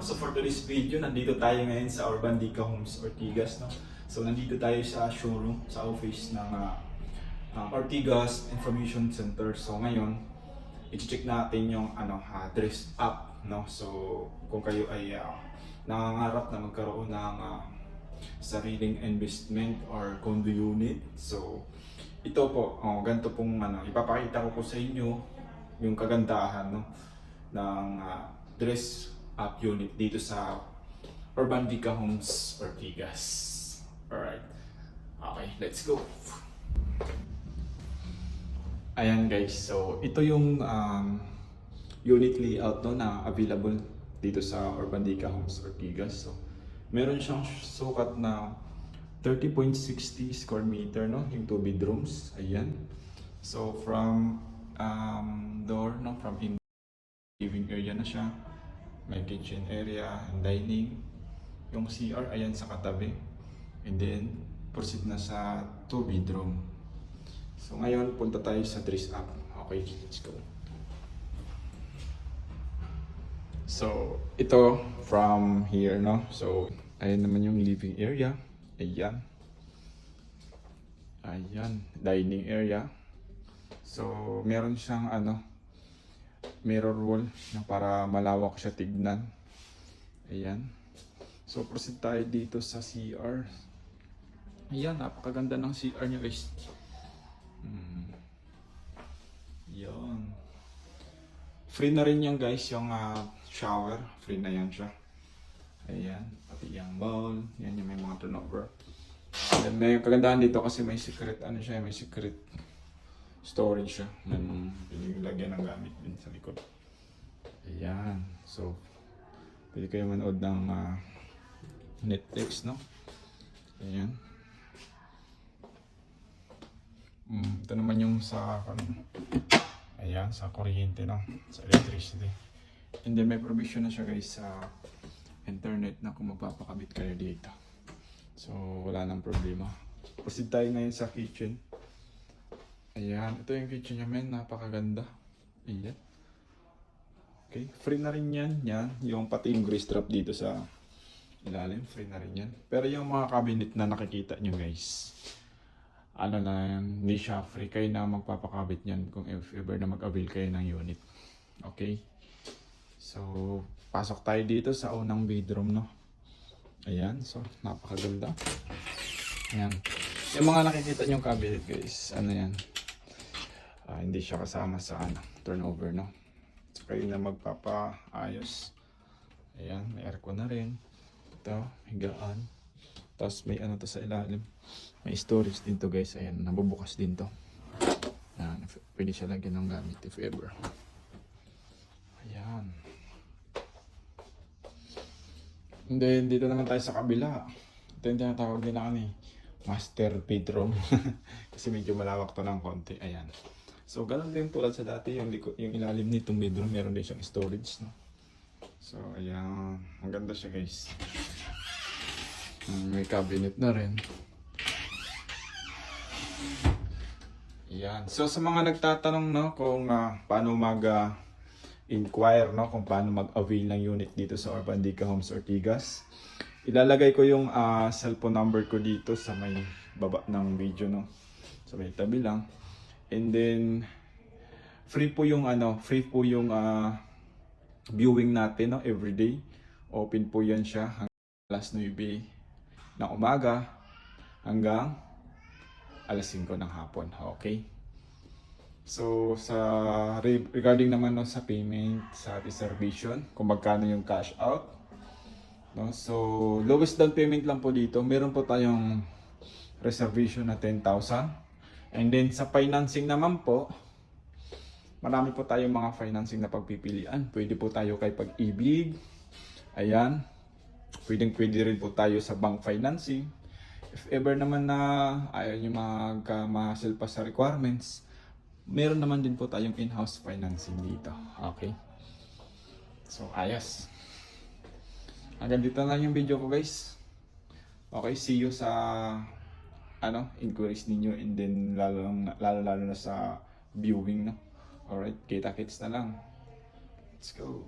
So for today's video, nandito tayo ngayon sa Urban Dica Homes Ortigas, no? So nandito tayo sa showroom, sa office ng Ortigas Information Center. So ngayon, i-check natin yung dress up, no? So kung kayo ay nangangarap na magkaroon ng sariling investment or condo unit. So ito po, ganito pong ipapakita ko po sa inyo yung kagandahan, no, ng dress up unit dito sa Urban Dica Homes Ortigas. Alright. Okay, let's go. Ayan guys, so ito yung unit layout, no, na available dito sa Urban Dica Homes Ortigas. So meron siyang sukat na 30.60 square meter, no, yung 2 bedrooms. Ayan. So from door, no, from in living area na siya. May kitchen area and dining. Yung CR, ayan sa katabi. And then, proceed na sa 2 bedroom. So ngayon, punta tayo sa dress up. Okay, let's go. So, ito from here, no? So, ayan naman yung living area. Ayan. Ayan, dining area. So, meron siyang mirror wall na para malawak siya tignan. Ayan. So, proceed tayo dito sa CR. Ayan, napakaganda ng CR niya guys. Ayan. Free na rin yan guys, yung shower. Free na yan siya. Ayan, pati yung bowl. Yan yung may mga turnover. And may kagandahan dito kasi may secret, may secret storage siya. Pinilagyan ng gamit din sa likod. Ayan. So, pwede kayo manood ng Netflix, no? Ayan. Ito naman yung sa ayan, sa kuryente, no? Sa electricity. And then may provision na siya guys sa internet na kung magpapakabit kayo dito. So, wala nang problema. Proceed tayo ngayon sa kitchen. Ayan, ito yung kitchen niya, men. Napakaganda. Ayan. Okay, free na rin yan. Yan, yung pati yung grease trap dito sa ilalim, free na rin yan. Pero yung mga cabinet na nakikita nyo guys, na yan, hindi siya free. Kayo na magpapakabit yan kung if ever na mag-avail kayo ng unit. Okay. So, pasok tayo dito sa unang bedroom, no? Ayan, so, napakaganda. Ayan. Yung mga nakikita nyo cabinet guys, yan? Hindi siya kasama sa turnover, no? So kayo na magpapaayos. Ayan, may aircon na rin. Ito, higaan. Tapos may to sa ilalim. May storage din to guys. Ayan, nabubukas din to. Ayan, pwede siya lagyan ng gamit if ever. Ayan. And then dito naman tayo sa kabila. Ito yung tinatawag din na master bedroom. Kasi medyo malawak to ng konti. Ayan. So, ganun din tulad sa dati, yung ilalim nitong bedroom, meron din siyang storage, no? So, ayan. Ang ganda siya, guys. May cabinet na rin. Ayan. So, sa mga nagtatanong, no, kung paano mag-inquire, no, kung paano mag-avail ng unit dito sa Urban Dica Homes Ortigas, ilalagay ko yung cellphone number ko dito sa may baba ng video, no? Sa may tabi lang. And then free po yung viewing natin, no, every day. Open po 'yan siya hanggang alas 9 ng umaga hanggang alas 5 ng hapon. Okay? So sa regarding naman, no, sa payment, sa reservation, kung magkano yung cash out, no? So lowest down payment lang po dito. Meron po tayong reservation na 10,000. And then sa financing naman po, marami po tayong mga financing na pagpipilian. Pwede po tayo kay Pag-ibig. Ayan. Pwede rin po tayo sa bank financing. If ever naman na ayaw nyo magka-hassle pa sa requirements, meron naman din po tayong in-house financing dito. Okay. So, ayos. Hanggang dito na yung video ko guys. Okay, see you sa inquiries ninyo, and then lalo na sa viewing, no? Alright, kita-kits na lang. Let's go.